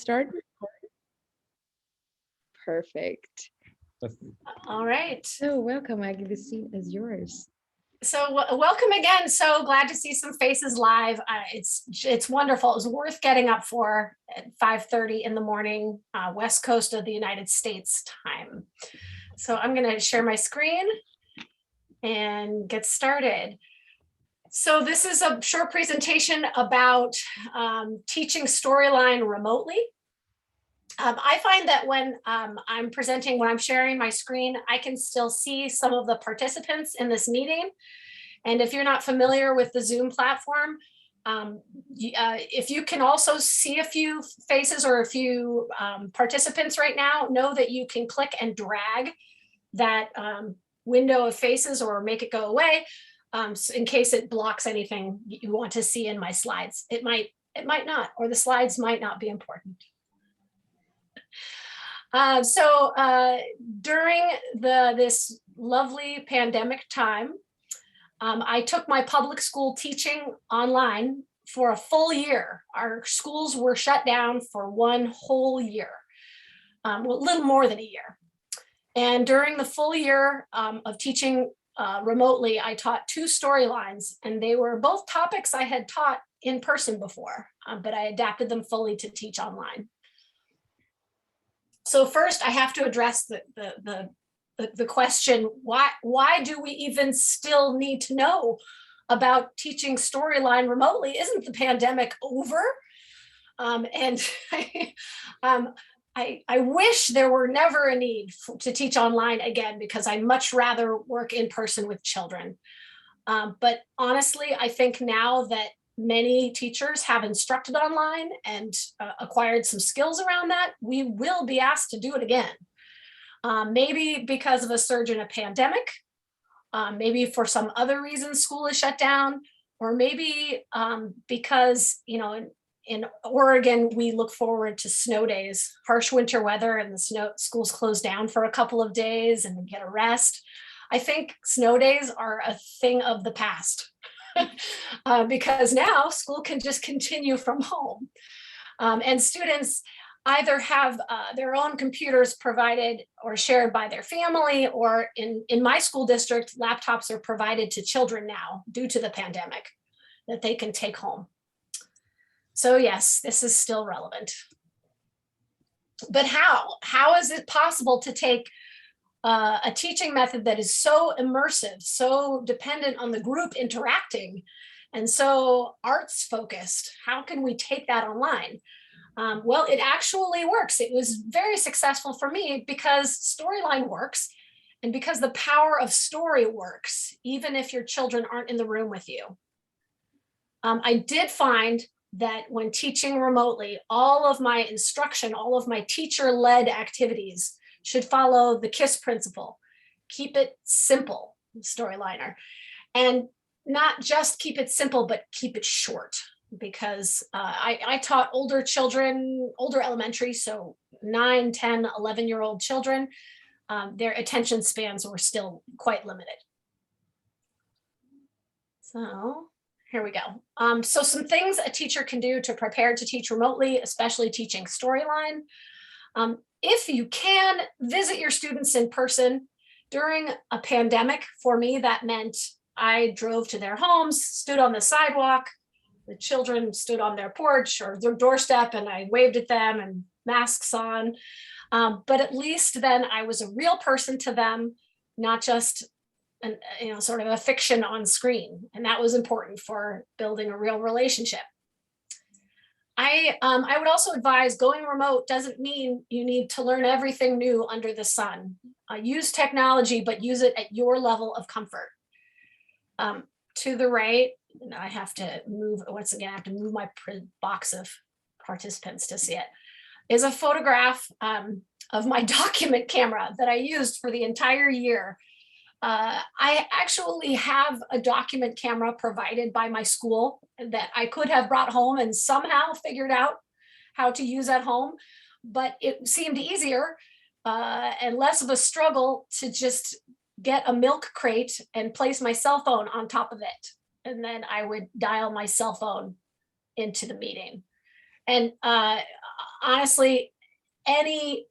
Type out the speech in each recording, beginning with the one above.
Start. Perfect. All right. So welcome, Maggie. The seat is yours. So welcome again. So glad to see some faces live. It's wonderful. It was worth getting up for at 5:30 in the morning, West Coast of the United States time. So I'm going to share my screen and get started. So this is a short presentation about teaching storyline remotely. I find that when I'm presenting, when I'm sharing my screen, I can still see some of the participants in this meeting. And if you're not familiar with the Zoom platform, if you can also see a few faces or a few participants right now, know that you can click and drag that window of faces or make it go away in case it blocks anything you want to see in my slides. It might not, or the slides might not be important. During this lovely pandemic time, I took my public school teaching online for a full year. Our schools were shut down for one whole year, well, a little more than a year. And during the full year of teaching remotely, I taught 2 storylines, and they were both topics I had taught in person before, but I adapted them fully to teach online. So first, I have to address the question, why do we even still need to know about teaching storyline remotely? Isn't the pandemic over? I wish there were never a need to teach online again, because I much rather work in person with children. But honestly, I think now that many teachers have instructed online and acquired some skills around that, we will be asked to do it again. Maybe because of a surge in a pandemic, maybe for some other reason school is shut down, or maybe because, in Oregon, we look forward to snow days, harsh winter weather, and the schools close down for a couple of days and we get a rest. I think snow days are a thing of the past. Because now school can just continue from home. And students either have their own computers provided or shared by their family, or in my school district, laptops are provided to children now due to the pandemic that they can take home. So yes, this is still relevant. But how? How is it possible to take a teaching method that is so immersive, so dependent on the group interacting, and so arts focused? How can we take that online? Well, it actually works. It was very successful for me because storyline works, and because the power of story works, even if your children aren't in the room with you. I did find that when teaching remotely, all of my instruction, all of my teacher-led activities should follow the KISS principle. Keep it simple, storyliner. And not just keep it simple, but keep it short. Because I taught older children, older elementary, so 9, 10, 11-year-old children. Their attention spans were still quite limited. So here we go. So some things a teacher can do to prepare to teach remotely, especially teaching storyline. If you can, visit your students in person. During a pandemic, for me, that meant I drove to their homes, stood on the sidewalk, the children stood on their porch or their doorstep, and I waved at them and masks on. But at least then I was a real person to them, not just sort of a fiction on screen. And that was important for building a real relationship. I would also advise going remote doesn't mean you need to learn everything new under the sun. Use technology, but use it at your level of comfort. To the right, I have to move, once again, I have to move my box of participants to see it, is a photograph of my document camera that I used for the entire year. I actually have a document camera provided by my school that I could have brought home and somehow figured out how to use at home, but it seemed easier and less of a struggle to just get a milk crate and place my cell phone on top of it. And then I would dial my cell phone into the meeting. And honestly, any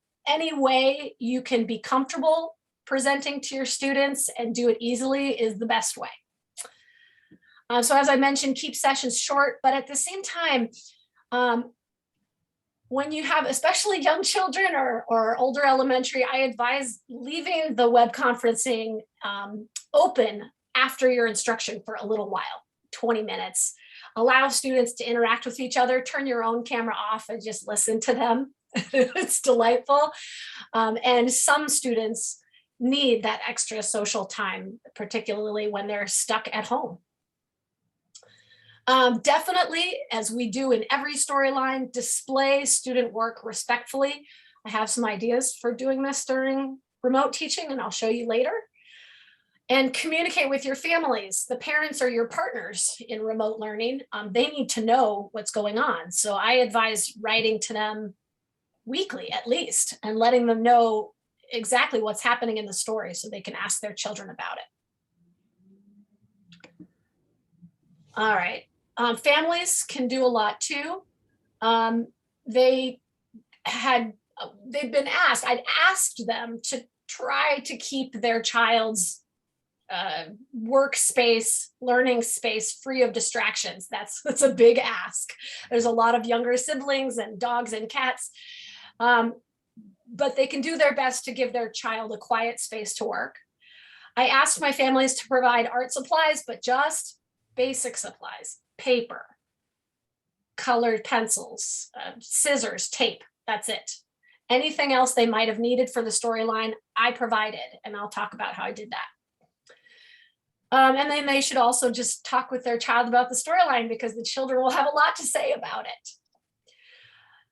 way you can be comfortable presenting to your students and do it easily is the best way. So as I mentioned, keep sessions short, but at the same time, when you have especially young children or older elementary, I advise leaving the web conferencing open after your instruction for a little while, 20 minutes. Allow students to interact with each other, turn your own camera off and just listen to them. It's delightful. And some students need that extra social time, particularly when they're stuck at home. Definitely, as we do in every storyline, display student work respectfully. I have some ideas for doing this during remote teaching, and I'll show you later. And communicate with your families. The parents are your partners in remote learning. They need to know what's going on. So I advise writing to them weekly at least, and letting them know exactly what's happening in the story so they can ask their children about it. All right. Families can do a lot too. They'd been asked, I'd asked them to try to keep their child's workspace, learning space free of distractions. That's a big ask. There's a lot of younger siblings and dogs and cats, but they can do their best to give their child a quiet space to work. I asked my families to provide art supplies, but just basic supplies, paper, colored pencils, scissors, tape, that's it. Anything else they might have needed for the storyline, I provided, and I'll talk about how I did that. And then they should also just talk with their child about the storyline, because the children will have a lot to say about it.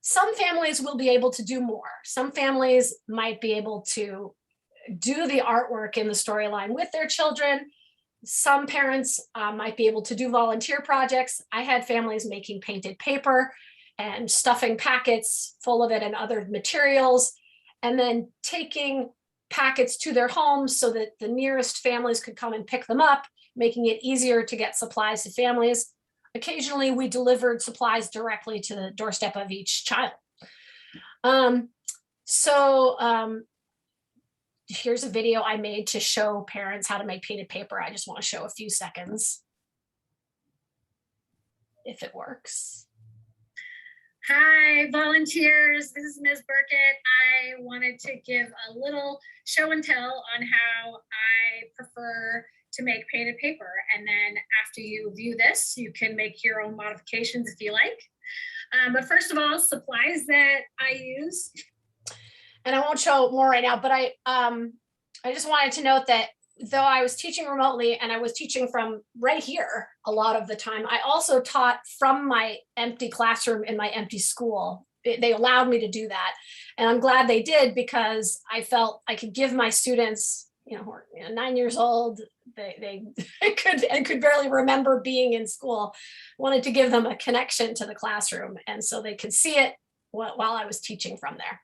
Some families will be able to do more. Some families might be able to do the artwork in the storyline with their children. Some parents might be able to do volunteer projects. I had families making painted paper and stuffing packets full of it and other materials, and then taking packets to their homes so that the nearest families could come and pick them up, making it easier to get supplies to families. Occasionally, we delivered supplies directly to the doorstep of each child. Here's a video I made to show parents how to make painted paper. I just want to show a few seconds, if it works. Hi, volunteers. This is Ms. Byrkit. I wanted to give a little show and tell on how I prefer to make painted paper. And then after you view this, you can make your own modifications if you like. But first of all, supplies that I use. And I won't show more right now, but I just wanted to note that though I was teaching remotely and I was teaching from right here a lot of the time, I also taught from my empty classroom in my empty school. They allowed me to do that. And I'm glad they did, because I felt I could give my students, who are 9 years old, they could barely remember being in school, wanted to give them a connection to the classroom. And so they could see it while I was teaching from there.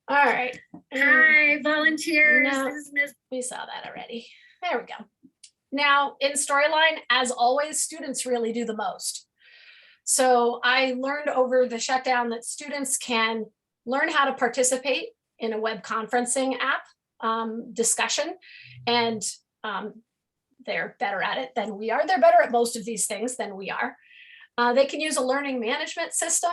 All right. Hi, volunteers. Now, this is Ms. We saw that already. There we go. Now, in storyline, as always, students really do the most. So I learned over the shutdown that students can learn how to participate in a web conferencing app discussion, and they're better at it than we are. They're better at most of these things than we are. They can use a learning management system.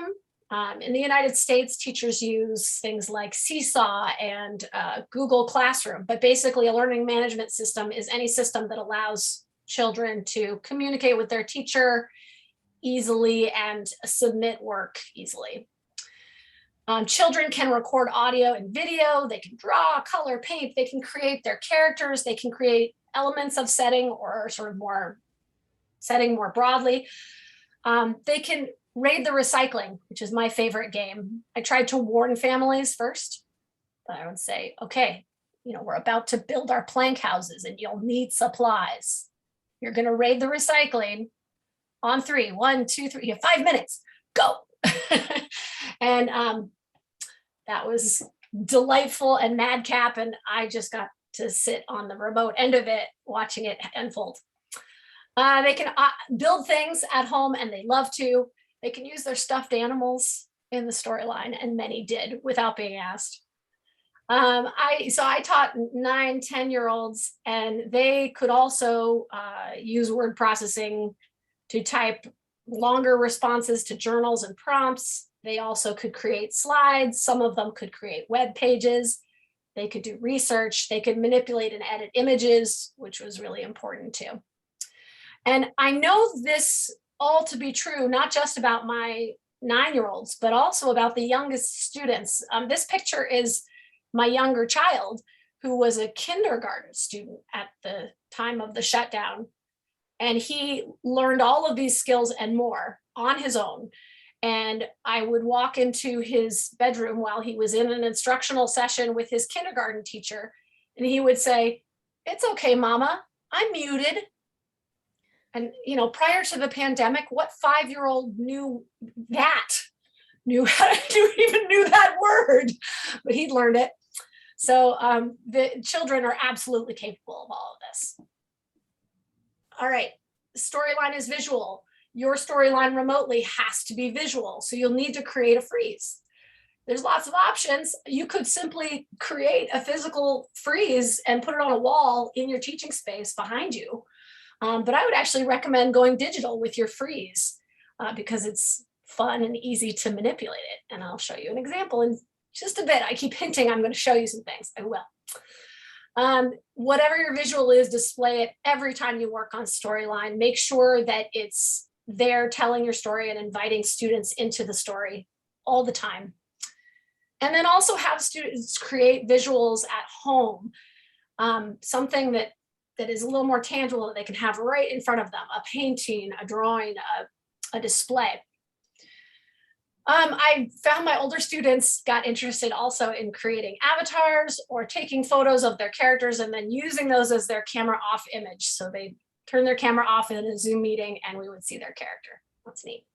In the United States, teachers use things like Seesaw and Google Classroom, but basically a learning management system is any system that allows children to communicate with their teacher easily and submit work easily. Children can record audio and video, they can draw, color, paint, they can create their characters, they can create elements of setting or sort of more setting more broadly. They can raid the recycling, which is my favorite game. I tried to warn families first, but I would say, okay, we're about to build our plank houses and you'll need supplies. You're going to raid the recycling on 3. 1, 2, 3. You have 5 minutes. Go. And that was delightful and madcap. And I just got to sit on the remote end of it, watching it unfold. They can build things at home, and they love to. They can use their stuffed animals in the storyline, and many did without being asked. I taught 9, 10-year-olds, and they could also use word processing to type longer responses to journals and prompts. They also could create slides. Some of them could create web pages. They could do research. They could manipulate and edit images, which was really important too. And I know this all to be true, not just about my 9-year-olds, but also about the youngest students. This picture is my younger child, who was a kindergarten student at the time of the shutdown. And he learned all of these skills and more on his own. And I would walk into his bedroom while he was in an instructional session with his kindergarten teacher, and he would say, "It's okay, Mama, I'm muted." And, you know, prior to the pandemic, what 5-year-old knew that? Even knew that word, but he'd learned it. So the children are absolutely capable of all of this. All right, storyline is visual. Your storyline remotely has to be visual, so you'll need to create a freeze. There's lots of options. You could simply create a physical freeze and put it on a wall in your teaching space behind you. But I would actually recommend going digital with your freeze because it's fun and easy to manipulate it. And I'll show you an example in just a bit. I keep hinting I'm going to show you some things. I will. Whatever your visual is, display it every time you work on storyline. Make sure that it's there telling your story and inviting students into the story all the time. And then also have students create visuals at home. Something that is a little more tangible that they can have right in front of them, a painting, a drawing, a display. I found my older students got interested also in creating avatars or taking photos of their characters and then using those as their camera off image. So they turn their camera off in a Zoom meeting and we would see their character. That's neat.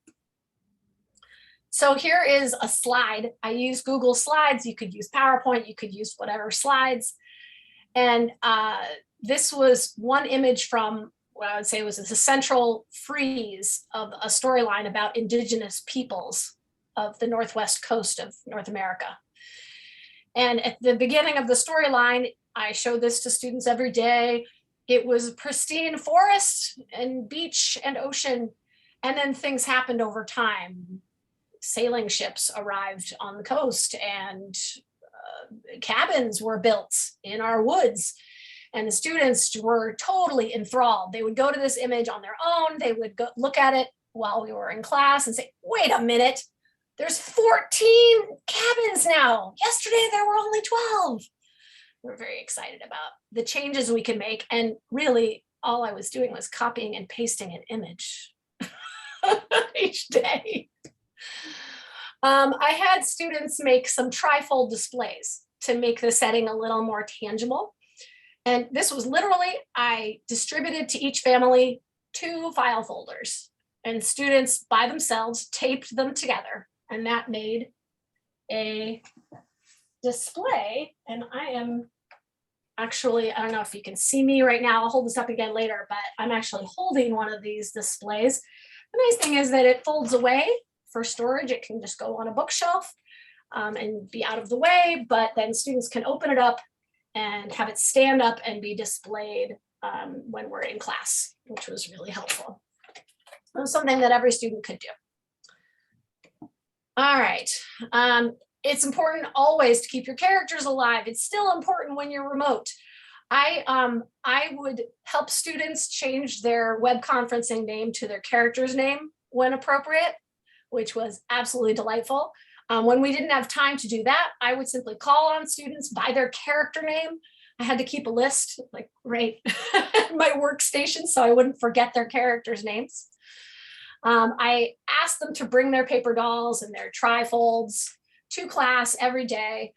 So here is a slide. I use Google Slides. You could use PowerPoint. You could use whatever slides. And this was one image from what I would say was a central frieze of a storyline about indigenous peoples of the Northwest coast of North America. And at the beginning of the storyline, I showed this to students every day. It was pristine forest and beach and ocean. And then things happened over time. Sailing ships arrived on the coast and cabins were built in our woods. And the students were totally enthralled. They would go to this image on their own. They would go look at it while we were in class and say, wait a minute, there's 14 cabins now. Yesterday, there were only 12. We're very excited about the changes we can make. And really, all I was doing was copying and pasting an image each day. I had students make some trifold displays to make the setting a little more tangible. And this was literally, I distributed to each family 2 file folders, and students by themselves taped them together. And that made a display. And I am actually, I don't know if you can see me right now, I'll hold this up again later, but I'm actually holding one of these displays. The nice thing is that it folds away for storage. It can just go on a bookshelf and be out of the way, but then students can open it up and have it stand up and be displayed when we're in class, which was really helpful. It was something that every student could do. All right. It's important always to keep your characters alive. It's still important when you're remote. I would help students change their web conferencing name to their character's name when appropriate, which was absolutely delightful. When we didn't have time to do that, I would simply call on students by their character name. I had to keep a list like right at my workstation so I wouldn't forget their characters' names. I asked them to bring their paper dolls and their trifolds to class every day.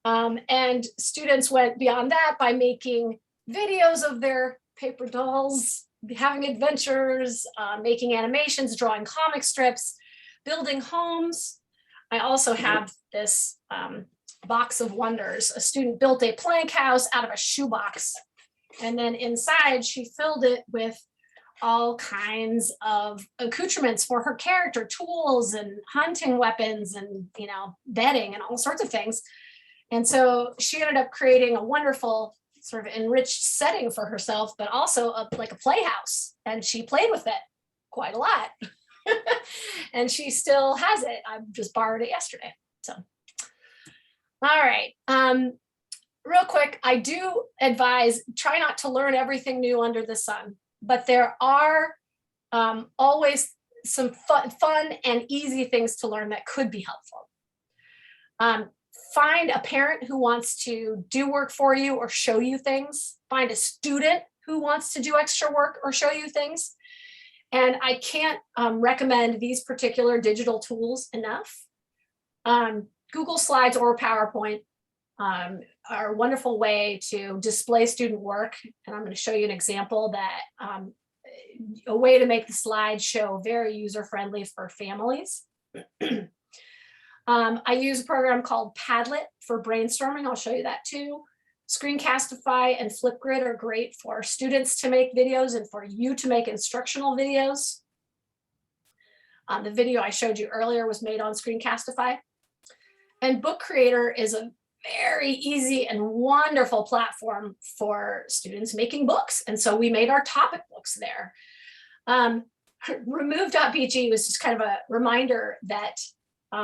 And students went beyond that by making videos of their paper dolls, having adventures, making animations, drawing comic strips, building homes. I also have this box of wonders. A student built a plank house out of a shoebox. And then inside she filled it with all kinds of accoutrements for her character, tools and hunting weapons and, you know, bedding and all sorts of things. And so she ended up creating a wonderful sort of enriched setting for herself, but also like a playhouse. And she played with it quite a lot. And she still has it. I just borrowed it yesterday. So, all right. Real quick, I do advise try not to learn everything new under the sun, but there are always some fun and easy things to learn that could be helpful. Find a parent who wants to do work for you or show you things. Find a student who wants to do extra work or show you things. And I can't recommend these particular digital tools enough. Google Slides or PowerPoint are a wonderful way to display student work. And I'm going to show you an example that a way to make the slideshow very user-friendly for families. I use a program called Padlet for brainstorming. I'll show you that too. Screencastify and Flipgrid are great for students to make videos and for you to make instructional videos. The video I showed you earlier was made on Screencastify. And Book Creator is a very easy and wonderful platform for students making books. And so we made our topic books there. Remove.bg was just kind of a reminder that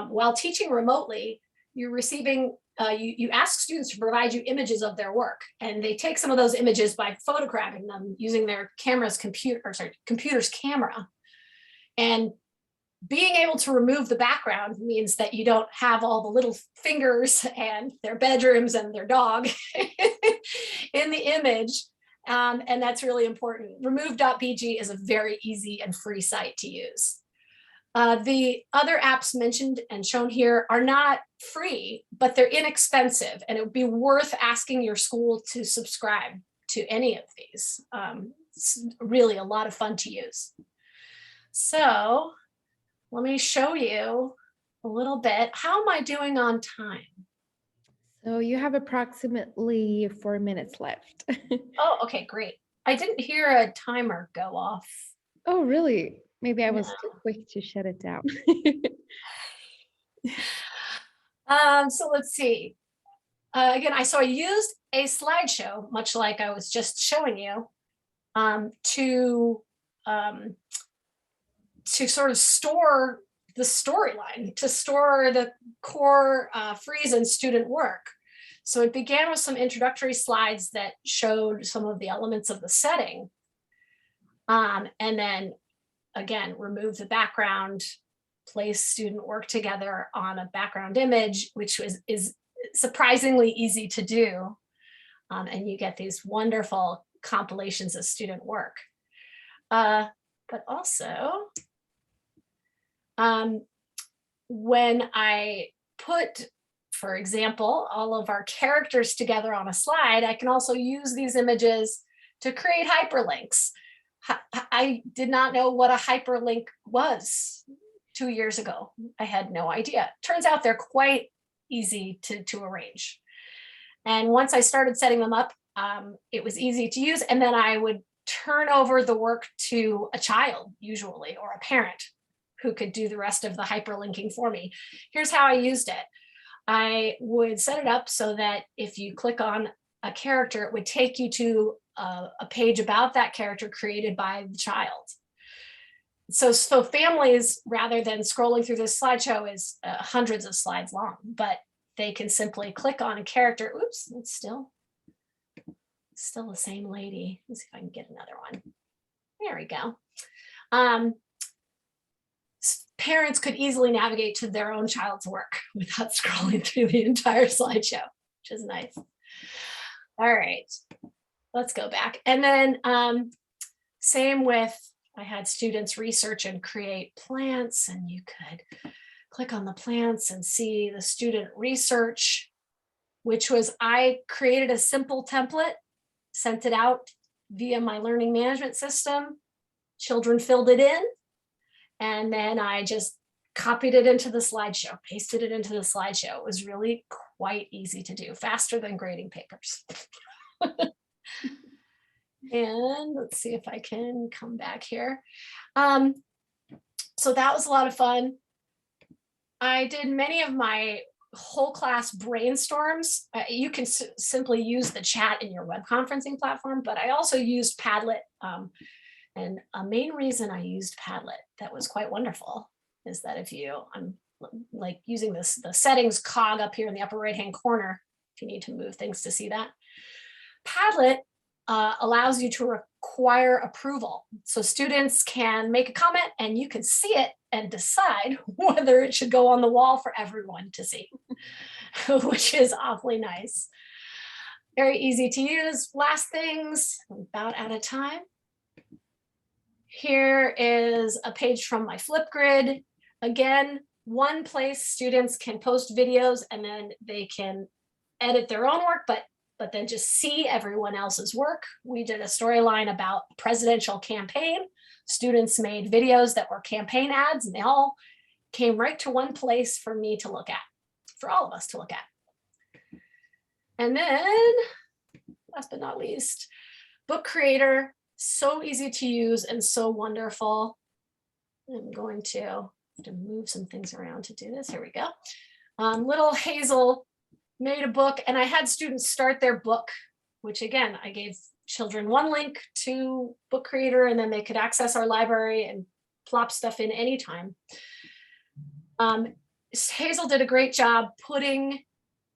while teaching remotely, you're receiving, you ask students to provide you images of their work, and they take some of those images by photographing them using their computer's camera. And being able to remove the background means that you don't have all the little fingers and their bedrooms and their dog in the image. And that's really important. Remove.bg is a very easy and free site to use. The other apps mentioned and shown here are not free, but they're inexpensive, and it would be worth asking your school to subscribe to any of these. It's really a lot of fun to use. So let me show you a little bit. How am I doing on time? So you have approximately 4 minutes left. Oh, okay, great. I didn't hear a timer go off. Oh, really? Maybe I was too quick to shut it down. So let's see. Again, I used a slideshow, much like I was just showing you, to sort of store the storyline, to store the core freeze and student work. So it began with some introductory slides that showed some of the elements of the setting. And then again, remove the background, place student work together on a background image, which is surprisingly easy to do. And you get these wonderful compilations of student work. But also, when I put, for example, all of our characters together on a slide, I can also use these images to create hyperlinks. I did not know what a hyperlink was 2 years ago. I had no idea. Turns out they're quite easy to arrange. And once I started setting them up, it was easy to use. And then I would turn over the work to a child, usually, or a parent who could do the rest of the hyperlinking for me. Here's how I used it. I would set it up so that if you click on a character, it would take you to a page about that character created by the child. So families, rather than scrolling through this slideshow, is hundreds of slides long, but they can simply click on a character. Oops, it's still the same lady. Let's see if I can get another one. There we go. Parents could easily navigate to their own child's work without scrolling through the entire slideshow, which is nice. All right, let's go back. And then same with, I had students research and create plants, and you could click on the plants and see the student research, which was, I created a simple template, sent it out via my learning management system. Children filled it in, and then I just copied it into the slideshow, pasted it into the slideshow. It was really quite easy to do, faster than grading papers. And let's see if I can come back here. So that was a lot of fun. I did many of my whole class brainstorms. You can simply use the chat in your web conferencing platform, but I also used Padlet. And a main reason I used Padlet that was quite wonderful is that I'm like using the settings cog up here in the upper right-hand corner, if you need to move things to see that. Padlet allows you to require approval. So students can make a comment and you can see it and decide whether it should go on the wall for everyone to see, which is awfully nice. Very easy to use. Last things, I'm about out of time. Here is a page from my Flipgrid. Again, one place students can post videos and then they can edit their own work, but then just see everyone else's work. We did a storyline about presidential campaign. Students made videos that were campaign ads and they all came right to one place for me to look at, for all of us to look at. And then, last but not least, Book Creator, so easy to use and so wonderful. I'm going to have to move some things around to do this. Here we go. Little Hazel made a book and I had students start their book, which again, I gave children one link to Book Creator and then they could access our library and plop stuff in anytime. Hazel did a great job putting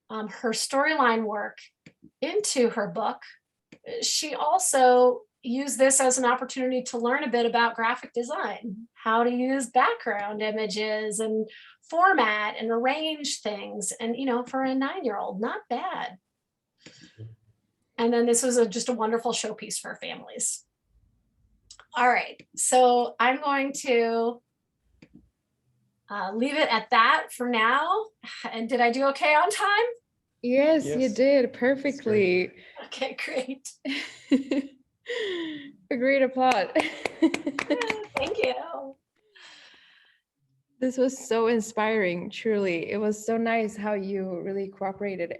her storyline work into her book. She also used this as an opportunity to learn a bit about graphic design, how to use background images and format and arrange things. And, for a 9-year-old, not bad. And then this was just a wonderful showpiece for families. All right, so I'm going to leave it at that for now. And did I do okay on time? Yes, you did perfectly. Okay, great. A great applaud. Thank you. This was so inspiring, truly. It was so nice how you really cooperated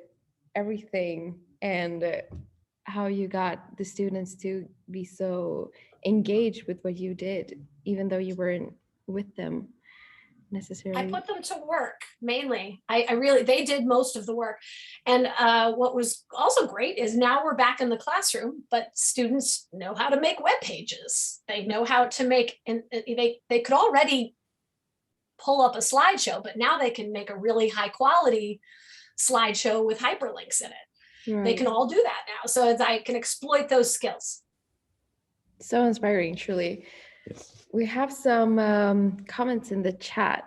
everything and how you got the students to be so engaged with what you did, even though you weren't with them necessarily. I put them to work mainly. They did most of the work. And what was also great is now we're back in the classroom, but students know how to make web pages. They know how to make, and they could already pull up a slideshow, but now they can make a really high quality slideshow with hyperlinks in it. Right. They can all do that now. So I can exploit those skills. So inspiring, truly. Yes. We have some comments in the chat.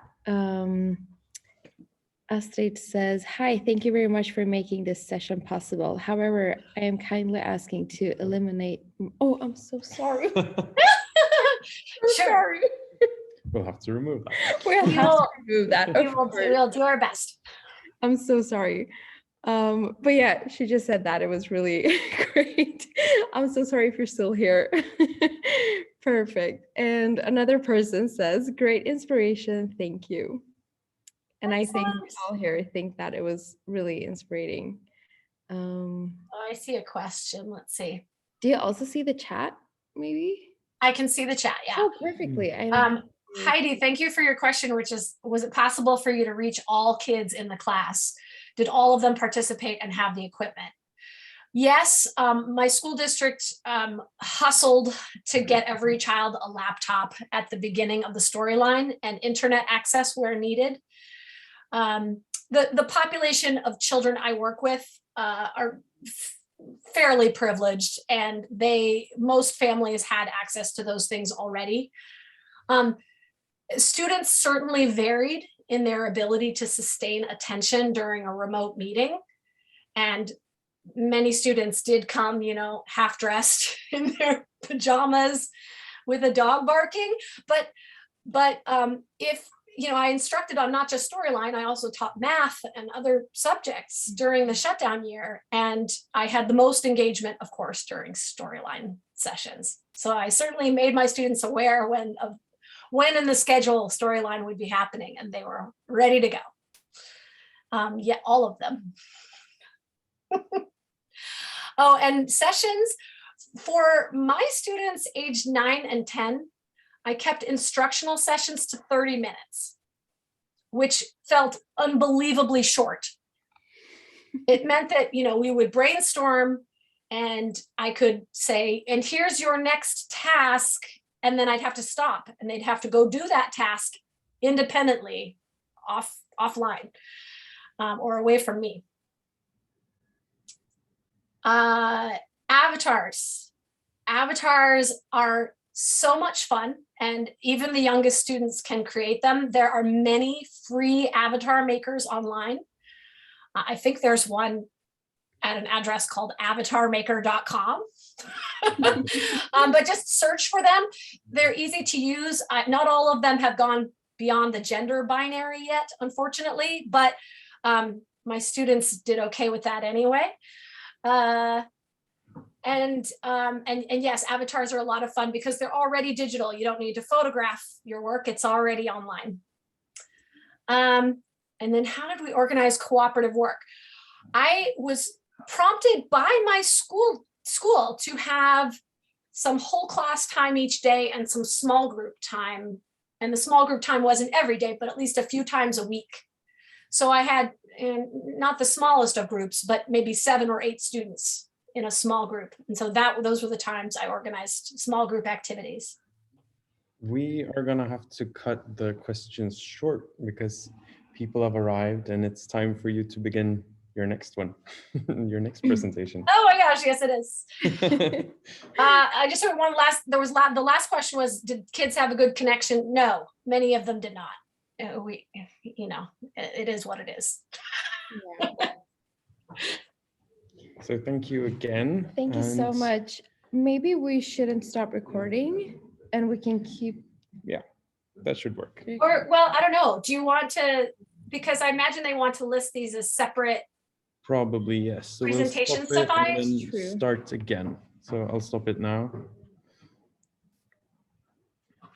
Astrid says, "Hi, thank you very much for making this session possible. However, I am kindly asking to eliminate." Oh, I'm so sorry. Sure. We'll have to remove that. We'll have to remove that. We'll do our best. I'm so sorry. But yeah, she just said that. It was really great. I'm so sorry if you're still here. Perfect. And another person says, "Great inspiration. Thank you." And excellent. I think we all here think that it was really inspiring. I see a question. Let's see. Do you also see the chat, maybe? I can see the chat, yeah. Oh, perfectly. Heidi, thank you for your question, which is, was it possible for you to reach all kids in the class? Did all of them participate and have the equipment? Yes, my school district hustled to get every child a laptop at the beginning of the storyline and internet access where needed. The population of children I work with are fairly privileged, and most families had access to those things already. Students certainly varied in their ability to sustain attention during a remote meeting. And many students did come, half dressed in their pajamas with a dog barking. But if, I instructed on not just storyline, I also taught math and other subjects during the shutdown year. And I had the most engagement, of course, during storyline sessions. So I certainly made my students aware when in the schedule storyline would be happening, and they were ready to go. Yeah, all of them. Oh, and sessions For my students aged 9 and 10, I kept instructional sessions to 30 minutes, which felt unbelievably short. It meant that, we would brainstorm and I could say, and here's your next task. And then I'd have to stop and they'd have to go do that task independently offline or away from me. Avatars. Avatars are so much fun, and even the youngest students can create them. There are many free avatar makers online. I think there's one at an address called avatarmaker.com. But just search for them. They're easy to use. Not all of them have gone beyond the gender binary yet, unfortunately, but my students did okay with that anyway. And yes, avatars are a lot of fun because they're already digital. You don't need to photograph your work. It's already online. And then how did we organize cooperative work? I was prompted by my school to have some whole class time each day and some small group time. And the small group time wasn't every day, but at least a few times a week. So I had not the smallest of groups, but maybe 7 or 8 students in a small group. And so those were the times I organized small group activities. We are gonna have to cut the questions short because people have arrived and it's time for you to begin your next one, your next presentation. Oh my gosh, yes it is. I just heard one last, the last question was, did kids have a good connection? No, many of them did not. It is what it is. Yeah. So thank you again. Thank you so much. Maybe we shouldn't stop recording and we can keep. Yeah, that should work. Or, well, I don't know. Do you want to, because I imagine they want to list these as separate. Probably, yes. So Presentation we'll stop it suffice? and then True. start again. So I'll stop it now.